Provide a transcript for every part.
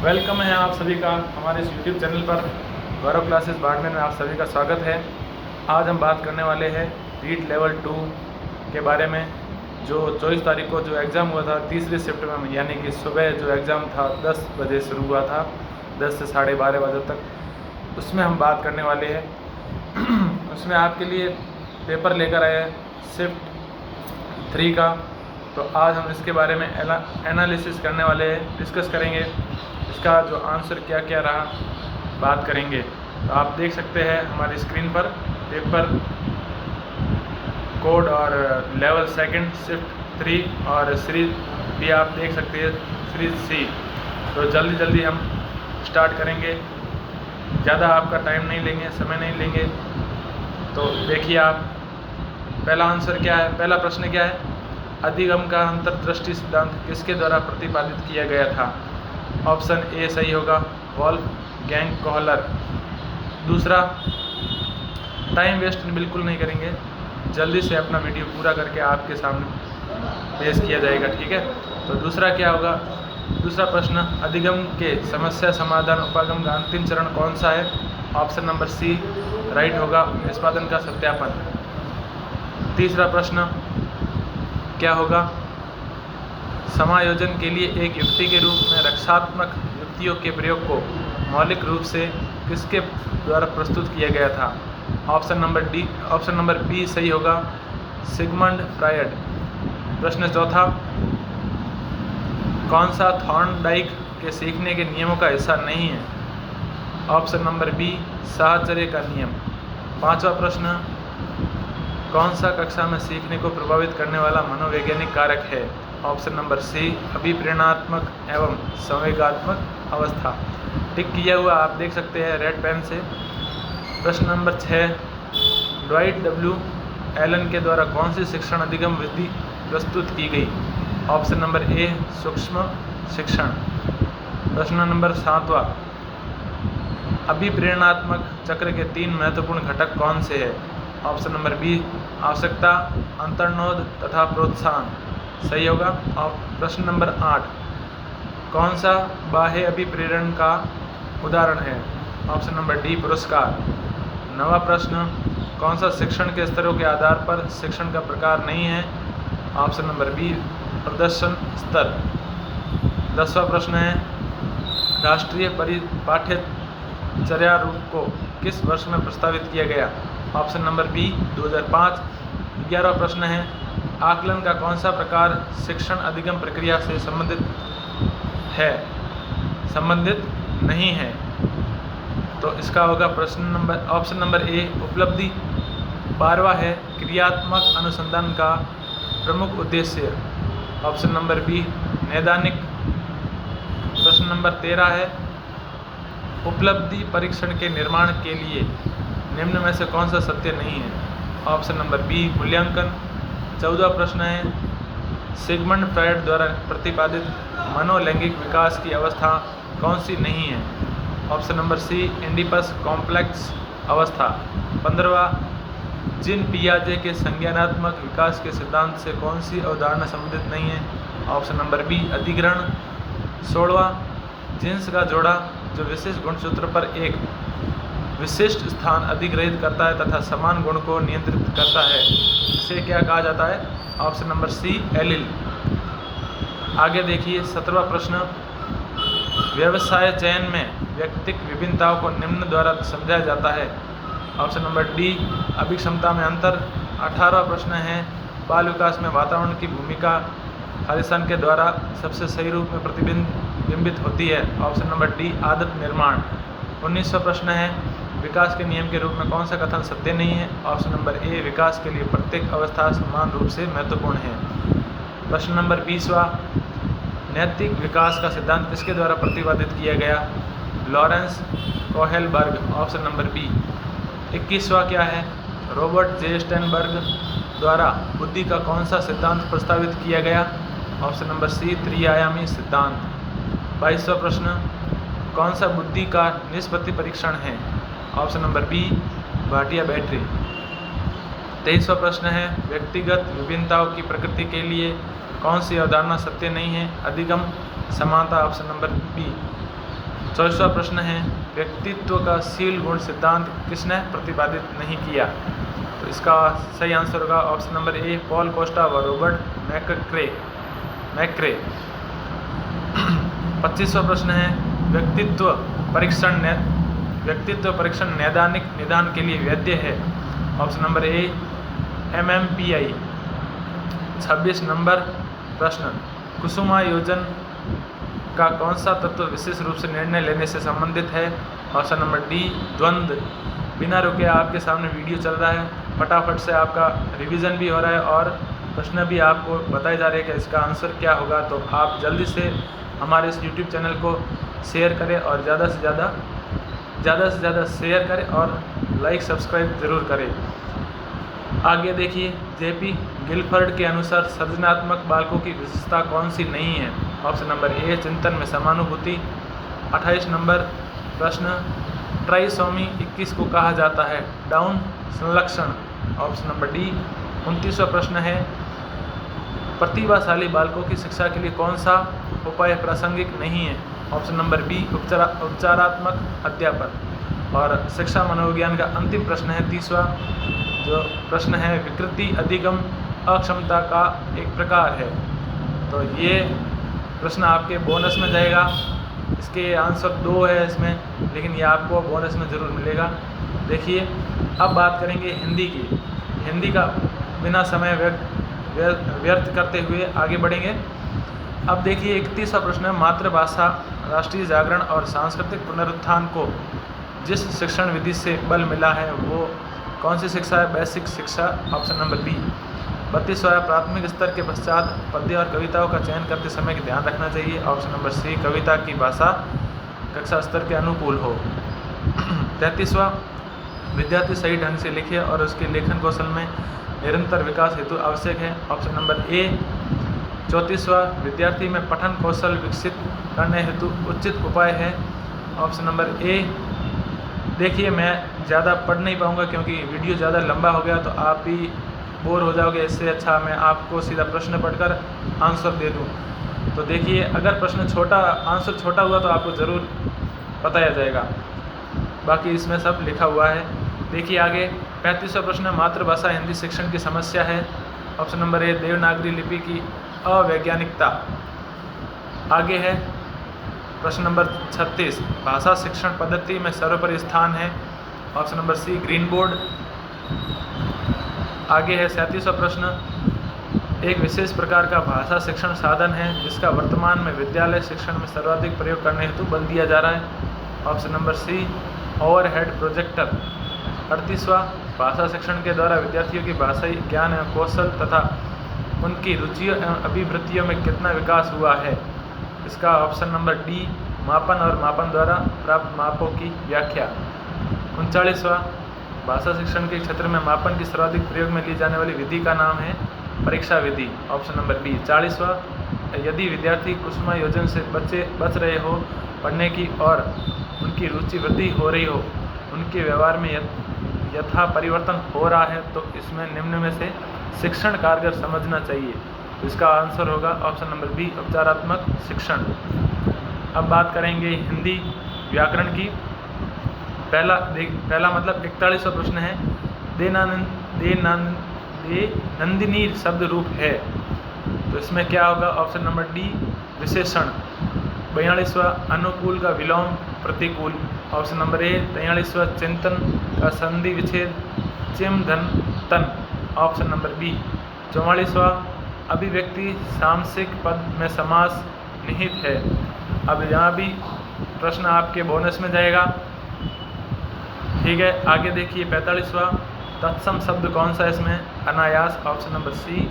Welcome है आप सभी का हमारे इस यूट्यूब चैनल पर गौरव क्लासेस बाड़मेर में आप सभी का स्वागत है। आज हम बात करने वाले हैं रीट लेवल 2 के बारे में, जो 24 तारीख को जो एग्ज़ाम हुआ था तीसरी शिफ्ट में, यानी कि सुबह जो एग्ज़ाम था 10 बजे शुरू हुआ था, 10 से 12:30 बजे तक। उसमें हम बात करने वाले हैं उसमें आपके लिए पेपर लेकर आए शिफ्ट 3 का। तो आज हम इसके बारे में एनालिसिस करने वाले हैं, डिस्कस करेंगे इसका जो आंसर क्या क्या रहा, बात करेंगे। तो आप देख सकते हैं हमारी स्क्रीन पर पेपर कोड और लेवल सेकंड शिफ्ट 3 और सीरीज भी आप देख सकते हैं, सीरीज सी। तो जल्दी हम स्टार्ट करेंगे, ज़्यादा आपका टाइम नहीं लेंगे, समय नहीं लेंगे। तो देखिए आप, पहला आंसर क्या है, पहला प्रश्न क्या है, अधिगम का अंतर्दृष्टि सिद्धांत किसके द्वारा प्रतिपादित किया गया था? ऑप्शन ए सही होगा, वोल्फगैंग कोहलर। दूसरा, टाइम वेस्ट बिल्कुल नहीं करेंगे, जल्दी से अपना वीडियो पूरा करके आपके सामने पेश किया जाएगा, ठीक है। तो दूसरा क्या होगा, दूसरा प्रश्न, अधिगम के समस्या समाधान उपागम का अंतिम चरण कौन सा है? ऑप्शन नंबर सी राइट होगा, निष्पादन का सत्यापन। तीसरा प्रश्न क्या होगा, समायोजन के लिए एक युक्ति के रूप में रक्षात्मक युक्तियों के प्रयोग को मौलिक रूप से किसके द्वारा प्रस्तुत किया गया था? ऑप्शन नंबर बी सही होगा, सिगमंड फ्रायड। प्रश्न चौथा, कौन सा थॉर्नडाइक के सीखने के नियमों का हिस्सा नहीं है? ऑप्शन नंबर बी साहचर्य का नियम। पांचवा प्रश्न, कौन सा कक्षा में सीखने को प्रभावित करने वाला मनोवैज्ञानिक कारक है? ऑप्शन नंबर सी अभिप्रेरणात्मक एवं संवेगात्मक अवस्था। टिक किया हुआ आप देख सकते हैं रेड पेन से। प्रश्न नंबर 6, ड्वाइट डब्ल्यू एलन के द्वारा कौन सी शिक्षण अधिगम विधि प्रस्तुत की गई? ऑप्शन नंबर ए सूक्ष्म शिक्षण। प्रश्न नंबर 7वां, अभिप्रेरणात्मक चक्र के 3 महत्वपूर्ण घटक कौन से हैं? ऑप्शन नंबर बी आवश्यकता, अंतर्नोद तथा प्रोत्साहन सही होगा। और प्रश्न नंबर 8, कौन सा बाह्य अभिप्रेरण का उदाहरण है? ऑप्शन नंबर डी पुरस्कार। 9वां प्रश्न, कौन सा शिक्षण के स्तरों के आधार पर शिक्षण का प्रकार नहीं है? ऑप्शन नंबर बी प्रदर्शन स्तर। 10वां प्रश्न है, राष्ट्रीय पाठ्यचर्या रूप को किस वर्ष में प्रस्तावित किया गया? Option number B 2005। 11वां प्रश्न है, आकलन का कौन सा प्रकार शिक्षण अधिगम प्रक्रिया से संबंधित नहीं है? तो इसका होगा ऑप्शन नंबर ए उपलब्धि। 12वां है, क्रियात्मक अनुसंधान का प्रमुख उद्देश्य। ऑप्शन नंबर बी नैदानिक। प्रश्न नंबर 13 है, उपलब्धि परीक्षण के निर्माण के लिए निम्न में से कौन सा सत्य नहीं है? ऑप्शन नंबर बी मूल्यांकन। 14वां प्रश्न है, सिगमंड फ्रायड द्वारा प्रतिपादित मनोलैंगिक विकास की अवस्था कौन सी नहीं है? ऑप्शन नंबर सी इंडिपस कॉम्प्लेक्स अवस्था। 15वां, जिन पियाजे के संज्ञानात्मक विकास के सिद्धांत से कौन सी अवधारणा संबंधित नहीं है? ऑप्शन नंबर बी अधिग्रहण। 16वां, जीन्स का जोड़ा जो विशेष गुणसूत्र पर एक विशिष्ट स्थान अधिग्रहित करता है तथा समान गुण को नियंत्रित करता है, इसे क्या कहा जाता है? Option number C allele. आगे देखिए 17वां प्रश्न, व्यवसाय चयन में व्यक्तिक विभिन्नताओं को निम्न द्वारा समझाया जाता है। ऑप्शन नंबर डी अभिक्षमता में अंतर। 18वां प्रश्न है, बाल विकास में वातावरण की भूमिका खालिस्तान के द्वारा सबसे सही रूप में प्रतिबिंबित होती है। ऑप्शन नंबर डी आदत निर्माण। 19वां प्रश्न है, विकास के नियम के रूप में कौन सा कथन सत्य नहीं है? ऑप्शन नंबर ए विकास के लिए प्रत्येक अवस्था समान रूप से महत्वपूर्ण है। प्रश्न नंबर 20वां, नैतिक विकास का सिद्धांत किसके द्वारा प्रतिपादित किया गया? Lawrence Kohlberg. Option number B. 21वां क्या है, रॉबर्ट जे स्टेनबर्ग द्वारा बुद्धि का कौन सा सिद्धांत प्रस्तावित किया गया? ऑप्शन नंबर सी त्रिआयामी सिद्धांत। 22वां प्रश्न, कौन सा बुद्धि का निष्पत्ति परीक्षण है? Option number B Bhatia battery. 23वां प्रश्न है, व्यक्तिगत विभिन्नताओं की प्रकृति के लिए कौन सी अवधारणा सत्य नहीं है? अधिगम समानता। Option number B. 24वां प्रश्न है, व्यक्तित्व का शील गुण सिद्धांत किसने प्रतिपादित नहीं किया? तो इसका सही आंसर होगा ऑप्शन नंबर ए, पॉल कोस्टा व रॉबर्ट मैक्रे। 25वां प्रश्न है, व्यक्तित्व परीक्षण नैदानिक निदान के लिए वैध है? ऑप्शन नंबर ए, MMPI। 26 नंबर प्रश्न, कुसुमायोजन का कौन सा तत्व विशेष रूप से निर्णय लेने से संबंधित है? ऑप्शन नंबर डी, द्वंद्व। बिना रुके आपके सामने वीडियो चल रहा है, फटाफट से आपका रिवीजन भी हो रहा है और प्रश्न भी आपको बताए जा रहे हैं कि इसका आंसर क्या होगा। तो आप जल्दी से हमारे इस YouTube चैनल को शेयर करें और ज़्यादा से ज़्यादा शेयर करें और लाइक सब्सक्राइब ज़रूर करें। आगे देखिए, JP गिलफर्ड के अनुसार सृजनात्मक बालकों की विशेषता कौन सी नहीं है? ऑप्शन नंबर ए, चिंतन में समानुभूति। 28 नंबर प्रश्न, ट्राइसोमी 21 को कहा जाता है? डाउन संलक्षण। Option number D. 29वां प्रश्न है, प्रतिभाशाली बालकों की शिक्षा के लिए कौन सा उपाय प्रासंगिक नहीं है? ऑप्शन नंबर बी, उपचारात्मक अध्यापन। और शिक्षा मनोविज्ञान का अंतिम प्रश्न है 30वां, जो प्रश्न है, विकृति अधिगम अक्षमता का एक प्रकार है। तो ये प्रश्न आपके बोनस में जाएगा। इसके आंसर 2 है इसमें, लेकिन ये आपको बोनस में ज़रूर मिलेगा। देखिए, अब बात करेंगे हिंदी की। हिंदी का बिना समय व्यर्थ करते हुए आगे बढ़ेंगे। अब देखिए, 31वां प्रश्न है, मातृभाषा राष्ट्रीय जागरण और सांस्कृतिक पुनरुत्थान को जिस शिक्षण विधि से बल मिला है वो कौन सी शिक्षा है? बेसिक शिक्षा। Option number B. 32वां, प्राथमिक स्तर के पश्चात पद्य और कविताओं का चयन करते समय ध्यान रखना चाहिए? ऑप्शन नंबर सी, कविता की भाषा कक्षा स्तर के अनुकूल हो। 33वां, विद्यार्थी सही ढंग से लिखे और उसके लेखन कौशल में निरंतर विकास हेतु आवश्यक है? ऑप्शन नंबर ए। 34वां, विद्यार्थी में पठन कौशल विकसित करने हेतु उचित उपाय है? ऑप्शन नंबर ए। देखिए, मैं ज़्यादा पढ़ नहीं पाऊँगा क्योंकि वीडियो ज़्यादा लंबा हो गया, तो आप भी बोर हो जाओगे। इससे अच्छा मैं आपको सीधा प्रश्न पढ़कर आंसर दे दूँ। तो देखिए, अगर आंसर छोटा हुआ तो आपको ज़रूर बताया जाएगा। बाकी इसमें सब लिखा हुआ है। देखिए आगे, 35वां प्रश्न, मातृभाषा हिंदी शिक्षण की समस्या है? ऑप्शन नंबर ए, देवनागरी लिपि की अवैज्ञानिकता। आगे है प्रश्न नंबर 36, भाषा शिक्षण पद्धति में सर्वोपरि स्थान है? Option number C, green board. आगे है 37वां प्रश्न, एक विशेष प्रकार का भाषा शिक्षण साधन है जिसका वर्तमान में विद्यालय शिक्षण में सर्वाधिक प्रयोग करने हेतु बल दिया जा रहा है? Option number C, overhead projector. 38वां, भाषा शिक्षण के द्वारा विद्यार्थियों की भाषाई ज्ञान एवं कौशल तथा उनकी रुचियों एवं अभिवृत्तियों में कितना विकास हुआ है? इसका ऑप्शन नंबर डी, मापन और मापन द्वारा प्राप्त मापों की व्याख्या। 39वां, भाषा शिक्षण के क्षेत्र में मापन की सर्वाधिक प्रयोग में ली जाने वाली विधि का नाम है? परीक्षा विधि। Option number B. 40वां, यदि विद्यार्थी कुसुमायोजन से बच रहे हो, पढ़ने की और उनकी रुचि वृद्धि हो रही हो, उनके व्यवहार में यथा परिवर्तन हो रहा है, तो इसमें निम्न में से शिक्षण कारगर समझना चाहिए? इसका आंसर होगा ऑप्शन नंबर बी, उपचारात्मक शिक्षण। अब बात करेंगे हिंदी व्याकरण की। पहला मतलब 41वां प्रश्न है, नंदिनी शब्द रूप है? तो इसमें क्या होगा? ऑप्शन नंबर डी, विशेषण। 42वां, अनुकूल का विलोम प्रतिकूल। ऑप्शन नंबर ए। 43वां, चिंतन का संधि विच्छेद चिम धन तन। Option number B. 44वां, अभिव्यक्ति सामसिक पद में समास निहित है? अब यहाँ भी प्रश्न आपके बोनस में जाएगा। ठीक है, आगे देखिए 45वां, तत्सम शब्द कौन सा है इसमें? अनायास। ऑप्शन नंबर सी।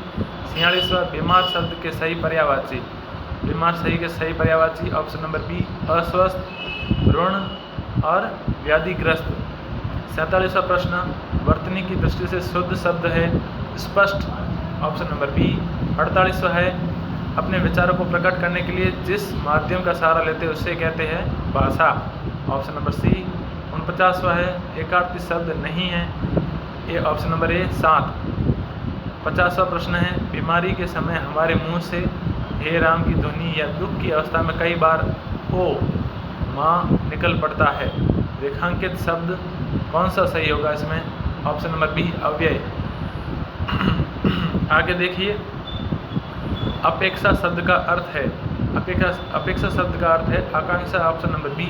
46वां, बीमार शब्द के सही पर्यायवाची। बीमार सही के सही पर्यायवाची। ऑप्शन नंबर बी, अस्वस्थ, ऋण और व्याधिग्रस्त। 47वां प्रश्न, वर्तनी की दृष्टि से शुद्ध शब्द है? स्पष्ट। Option number B. 48वां है, अपने विचारों को प्रकट करने के लिए जिस माध्यम का सहारा लेते हैं उसे कहते हैं भाषा। ऑप्शन नंबर सी। 49वां है, एकार्थी शब्द नहीं है? ये ऑप्शन नंबर ए, 7। 50वां प्रश्न है, बीमारी के समय हमारे मुंह से हे राम की ध्वनि या दुख की अवस्था में कई बार ओ माँ निकल पड़ता है। रेखांकित शब्द कौन सा सही होगा इसमें? ऑप्शन नंबर बी अव्यय। आगे देखिए, अपेक्षा शब्द का अर्थ है, अपेक्षा शब्द का अर्थ है आकांक्षा। Option number B.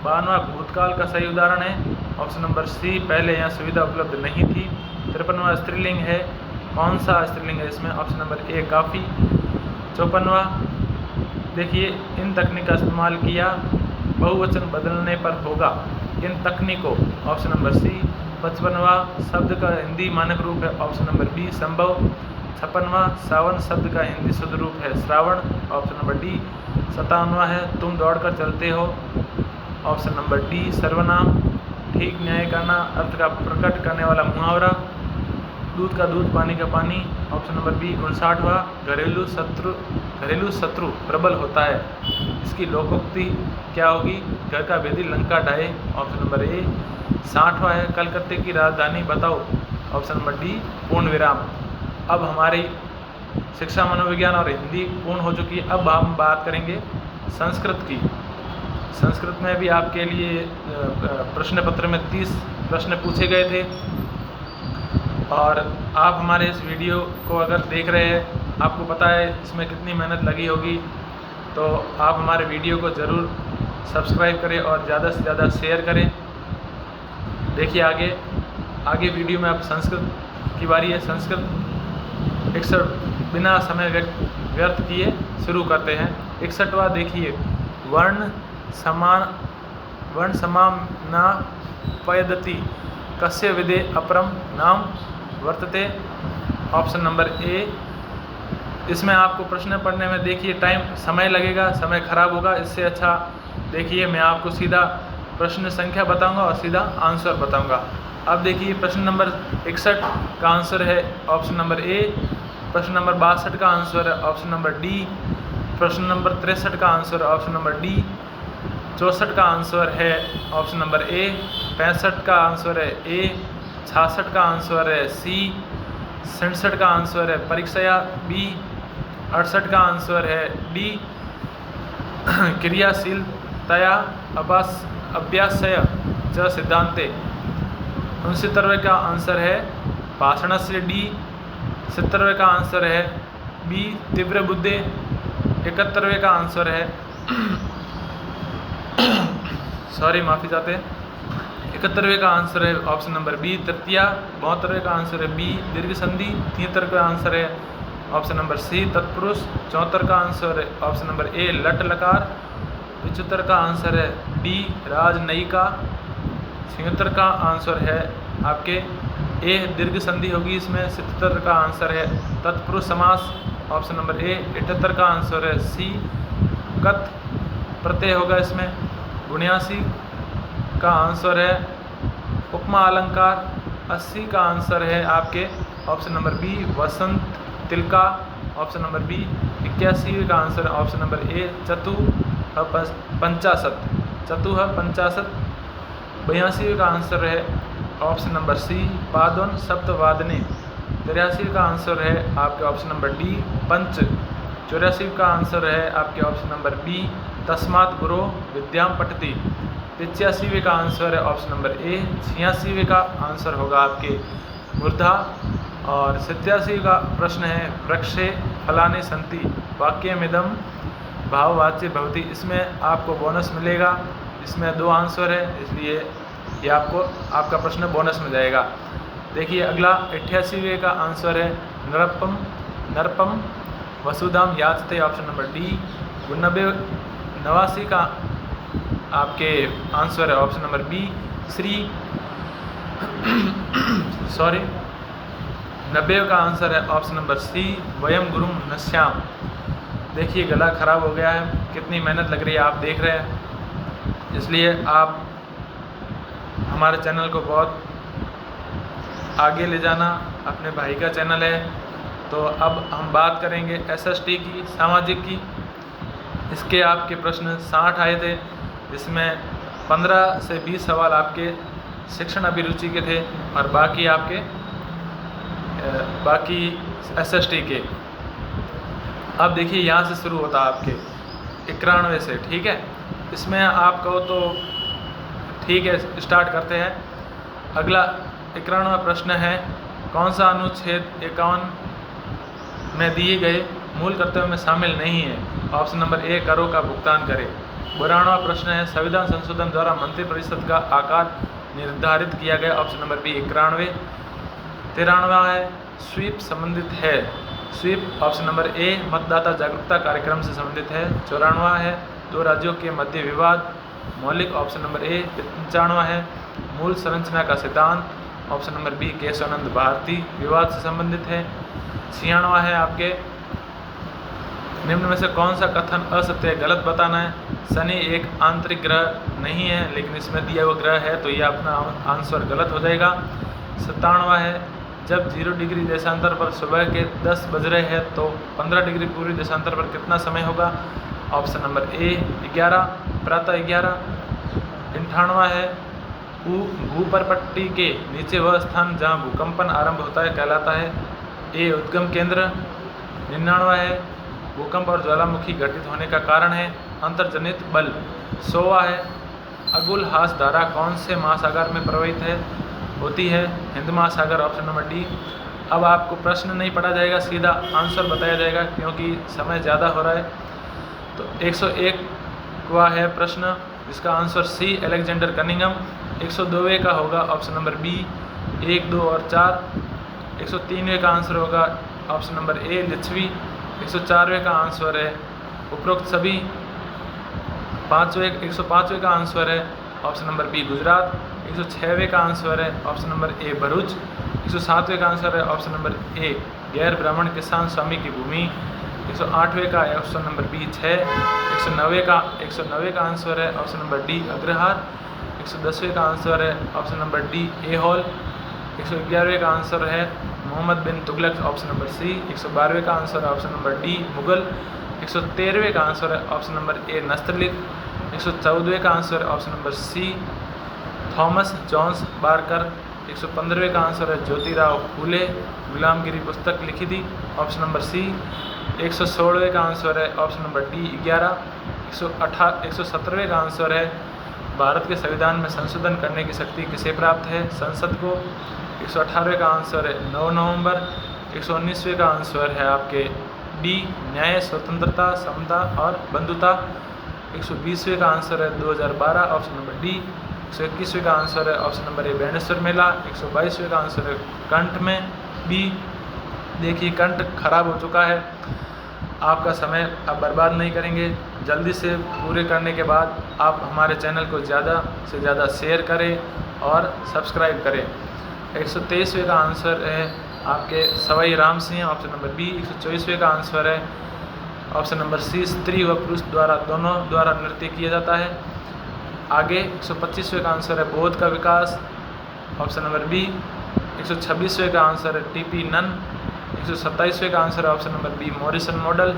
52वां भूतकाल का सही उदाहरण है। ऑप्शन नंबर सी पहले यहाँ सुविधा उपलब्ध नहीं थी। 53वां स्त्रीलिंग है, कौन सा स्त्रीलिंग है इसमें? ऑप्शन नंबर ए काफ़ी। 54वां देखिए, इन तकनीक का इस्तेमाल किया बहुवचन बदलने पर होगा, इन तकनीकों। ऑप्शन नंबर सी। 55वां शब्द का हिंदी मानक रूप है। ऑप्शन नंबर बी संभव। 56वां सावन शब्द का हिंदी शुद्ध रूप है श्रावण। Option number D. 57वां है तुम दौड़कर चलते हो। ऑप्शन नंबर डी सर्वनाम। ठीक न्याय करना, अर्थ का प्रकट करने वाला मुहावरा। दूध का दूध पानी का पानी। Option number B. 59वां घरेलू शत्रु प्रबल होता है, इसकी लोकोक्ति क्या होगी? घर का भेदी लंका ढाए। Option number A. 60वां है कलकत्ते की राजधानी बताओ। ऑप्शन नंबर डी पूर्ण विराम। अब हमारी शिक्षा मनोविज्ञान और हिंदी पूर्ण हो चुकी है। अब हम बात करेंगे संस्कृत की। संस्कृत में भी आपके लिए प्रश्न पत्र में 30 प्रश्न पूछे गए थे, और आप हमारे इस वीडियो को अगर देख रहे हैं, आपको पता है इसमें कितनी मेहनत लगी होगी, तो आप हमारे वीडियो को ज़रूर सब्सक्राइब करें और ज़्यादा से ज़्यादा शेयर करें। देखिए आगे वीडियो में अब संस्कृत की बारी है। संस्कृत 61 बिना समय व्यर्थ किए शुरू करते हैं। 61वां देखिए, वर्ण समाना पयदति कस्य विदे अपरम नाम वर्तते। ऑप्शन नंबर ए। इसमें आपको प्रश्न पढ़ने में देखिए समय लगेगा, समय खराब होगा। इससे अच्छा देखिए मैं आपको सीधा प्रश्न संख्या बताऊंगा और सीधा आंसर बताऊंगा। अब देखिए प्रश्न नंबर 61 का आंसर है ऑप्शन नंबर ए। प्रश्न नंबर 62 का आंसर है ऑप्शन नंबर डी। प्रश्न नंबर 63 का आंसर है ऑप्शन नंबर डी। 64 का आंसर है ऑप्शन नंबर ए। 65 का आंसर है ए। 66 का आंसर है सी। 67 का आंसर है परीक्षया बी। 68 का आंसर है डी क्रियाशीलतया अभ्यासय च सिद्धांते। 69वें का आंसर है भाषणस्य डी। 70वें का आंसर है बी तीव्र बुद्धि। 71वें का आंसर है माफ़ी चाहते हैं। 71वें का आंसर है ऑप्शन नंबर बी तृतीया। 72वें का आंसर है बी दीर्घ संधि। 73 का आंसर है ऑप्शन नंबर सी तत्पुरुष। 74 का आंसर है ऑप्शन नंबर ए लट लकार। 75 का आंसर है डी राजनयिका। 76 का आंसर है आपके ए दीर्घ संधि होगी इसमें। 77 का आंसर है तत्पुरुष समास। ऑप्शन नंबर ए। 78 का आंसर है सी कत प्रत्यय होगा इसमें। 79 का आंसर है उपमा अलंकार। 80 का आंसर है आपके ऑप्शन नंबर बी वसंत तिलका। Option number B. 81 का आंसर है ऑप्शन नंबर ए पंचाशत। 82 का आंसर है ऑप्शन नंबर सी पादोन सप्तवादने। 83 का आंसर है आपके ऑप्शन नंबर डी पंच। 84 का आंसर है आपके ऑप्शन नंबर बी तस्मात् गुरो विद्याम पठति। 85वें का आंसर है ऑप्शन नंबर ए। 86वें का आंसर होगा आपके वृद्धा। और 87 का प्रश्न है वृक्षे फलाने संति वाक्यमिदं भाववाच्य भवति। इसमें आपको बोनस मिलेगा। इसमें 2 आंसर है, इसलिए ये आपका प्रश्न बोनस में जाएगा। देखिए अगला 88वें का आंसर है नरपम वसुधाम याचते। Option number D. 89 का आपके आंसर है ऑप्शन नंबर बी 90 का आंसर है ऑप्शन नंबर सी वयम गुरुम नश्याम। देखिए गला खराब हो गया है, कितनी मेहनत लग रही है आप देख रहे हैं, इसलिए आप हमारे चैनल को बहुत आगे ले जाना। अपने भाई का चैनल है। तो अब हम बात करेंगे एसएसटी की, सामाजिक की। इसके आपके प्रश्न 60 आए थे, जिसमें 15 से 20 सवाल आपके शिक्षण अभिरुचि के थे और बाकी एसएसटी के। अब देखिए यहाँ से शुरू होता है आपके 91 से, ठीक है। इसमें आप कहो तो ठीक है, स्टार्ट करते हैं। अगला 91वां प्रश्न है, कौन सा अनुच्छेद 51 में दिए गए मूल कर्तव्यों में शामिल नहीं है? ऑप्शन नंबर ए, करों का भुगतान करें। 92वां प्रश्न है, संविधान संशोधन द्वारा मंत्रिपरिषद का आकार निर्धारित किया गया। Option number B 91। 93वां है, स्वीप संबंधित है। स्वीप ऑप्शन नंबर ए, मतदाता जागरूकता कार्यक्रम से संबंधित है। 94वां है, दो राज्यों के मध्य विवाद मौलिक। ऑप्शन नंबर ए। 95वां है, मूल संरचना का सिद्धांत। Option number B, Kesavananda Bharati विवाद से संबंधित है। 96वां है आपके, निम्न में से कौन सा कथन असत्य है, गलत बताना है? शनि एक आंतरिक ग्रह नहीं है, लेकिन इसमें दिया हुआ ग्रह है तो ये अपना आंसर गलत हो जाएगा। 97वां है, जब 0 डिग्री देशांतर पर सुबह के 10 बज रहे हैं तो 15 डिग्री पूर्वी देशांतर पर कितना समय होगा? ऑप्शन नंबर ए 11, प्रातः 11। 98वां है, भूपरपट्टी के नीचे वह स्थान जहाँ भूकंपन आरंभ होता है कहलाता है? ए उद्गम केंद्र। 99वां है, भूकंप और ज्वालामुखी घटित होने का कारण है अंतर्जनित बल। 100वां है, अगुल हास धारा कौन से महासागर में प्रवाहित होती है? हिंद महासागर। Option number D. अब आपको प्रश्न नहीं पढ़ा जाएगा, सीधा आंसर बताया जाएगा क्योंकि समय ज़्यादा हो रहा है। तो 101वां है प्रश्न, जिसका आंसर सी अलेक्जेंडर कनिंघम। 102वें का होगा ऑप्शन नंबर बी 1, 2 और 4। 103वें का आंसर होगा ऑप्शन नंबर ए लिच्छवी। 104वें का आंसर है उपरोक्त सभी। 105वें का आंसर है ऑप्शन नंबर बी गुजरात। 106वें का आंसर है ऑप्शन नंबर ए भरूच। 107वें का आंसर है ऑप्शन नंबर ए गैर ब्राह्मण किसान स्वामी की भूमि। 108वें का ऑप्शन नंबर बी 6। 109वें का आंसर है ऑप्शन नंबर डी अग्रहार। 110वें का आंसर है ऑप्शन नंबर डी एहोल। 111वें का आंसर है Muhammad bin Tughlaq. Option number C. 112वें का आंसर है ऑप्शन नंबर डी मुगल। 113वें का आंसर है ऑप्शन नंबर ए नस्तलिक। 114वें का आंसर है option number C Thomas Johns Barker. 115वें का आंसर है ज्योतिराव फूले, गुलामगिरी पुस्तक लिखी थी। ऑप्शन नंबर सी। 116वें का आंसर है ऑप्शन नंबर डी 11। 117वें का आंसर है भारत के संविधान में संशोधन करने की शक्ति किसे प्राप्त है? संसद को। 118वें का आंसर है 9 नवंबर। 119वें का आंसर है आपके डी न्याय, स्वतंत्रता, समता और बंधुता। 120वें का आंसर है 2012 ऑप्शन नंबर डी। 121वें का आंसर है ऑप्शन नंबर ए बेणेश्वर मेला। 122वें का आंसर है कंठ में बी। देखिए कंठ खराब हो चुका है, आपका समय अब बर्बाद नहीं करेंगे, जल्दी से पूरे करने के बाद आप हमारे चैनल को ज़्यादा से ज़्यादा शेयर करें और सब्सक्राइब करें। 123वें का आंसर है आपके Sawai Ram Singh option number B. 124वें का आंसर है ऑप्शन नंबर सी स्त्री व पुरुष द्वारा दोनों द्वारा नृत्य किया जाता है। आगे 125वें का आंसर है बोध का विकास ऑप्शन नंबर बी। 126वें का आंसर है टीपी नन। 127वें का आंसर है option number B Morrison model.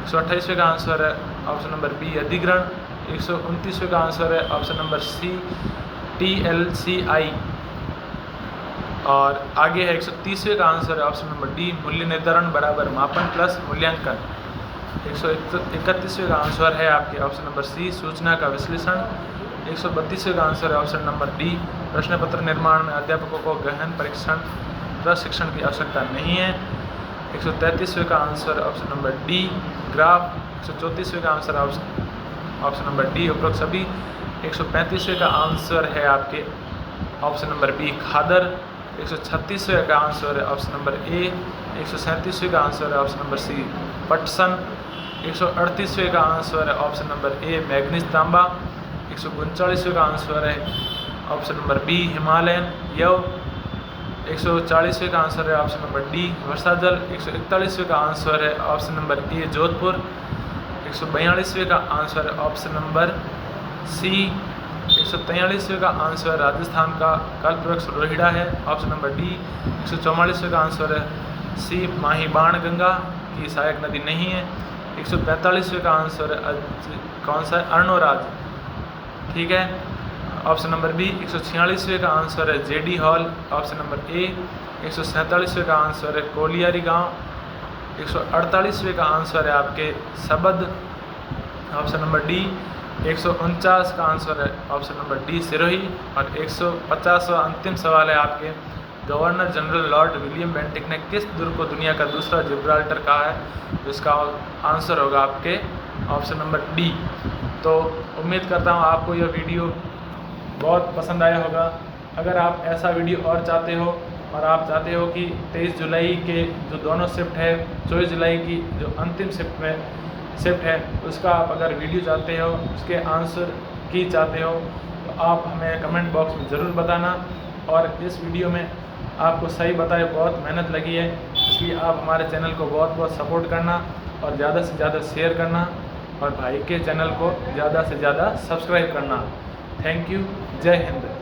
128वें का आंसर है ऑप्शन नंबर बी अधिग्रहण। 129वें का आंसर है ऑप्शन नंबर सी TLCI। और आगे है 130वें का आंसर है ऑप्शन नंबर डी मूल्य निर्धारण बराबर मापन प्लस मूल्यांकन। 131वें का आंसर है आपके ऑप्शन नंबर सी सूचना का विश्लेषण। 132वें का आंसर है ऑप्शन नंबर डी प्रश्न पत्र निर्माण में अध्यापकों को गहन प्रशिक्षण की आवश्यकता नहीं है। 133वें का answer option number D graph. 134वें का आंसर ऑप्शन नंबर डी उपरोक्त सभी। 135वें का आंसर है आपके ऑप्शन नंबर बी खादर। 136वें का आंसर है ऑप्शन नंबर ए। 137वें का आंसर है ऑप्शन नंबर सी पटसन। 138वें का आंसर है ऑप्शन नंबर ए मैग्नीज तांबा। 139वें का आंसर है ऑप्शन नंबर बी हिमालयन यव। 140वें का आंसर है ऑप्शन नंबर डी वर्षा जल। 141वें का आंसर है ऑप्शन नंबर ए जोधपुर। 142वें का आंसर है ऑप्शन नंबर सी। 143वें का आंसर राजस्थान का कल्पवृक्ष रोहिड़ा है ऑप्शन नंबर डी। 144वें का आंसर है सी माही बाण गंगा की सहायक नदी नहीं है। 145वें का आंसर कौन सा है अर्णोराज, ठीक है ऑप्शन नंबर बी। 146वें का आंसर है JD Hall option number A. 147वें का आंसर है कोलियारी गांव। 148वें का आंसर है आपके सबद ऑप्शन नंबर डी। 149 का आंसर है ऑप्शन नंबर डी सिरोही। और 150वां अंतिम सवाल है आपके, governor general Lord William Bentinck ने किस दुर्ग को दुनिया का दूसरा जिब्राल्टर कहा है? तो इसका आंसर होगा आपके ऑप्शन नंबर डी। तो उम्मीद करता हूँ आपको यह वीडियो बहुत पसंद आया होगा। अगर आप ऐसा वीडियो और चाहते हो और आप चाहते हो कि 23 जुलाई के जो दोनों शिफ्ट है, 24 जुलाई की जो अंतिम शिफ्ट है उसका आप अगर वीडियो चाहते हो, उसके आंसर की चाहते हो, तो आप हमें कमेंट बॉक्स में ज़रूर बताना। और इस वीडियो में आपको सही बताए बहुत मेहनत लगी है, इसलिए आप हमारे चैनल को बहुत बहुत सपोर्ट करना और ज़्यादा से ज़्यादा शेयर करना और भाई के चैनल को ज़्यादा से ज़्यादा सब्सक्राइब करना। Thank you. जय हिंद।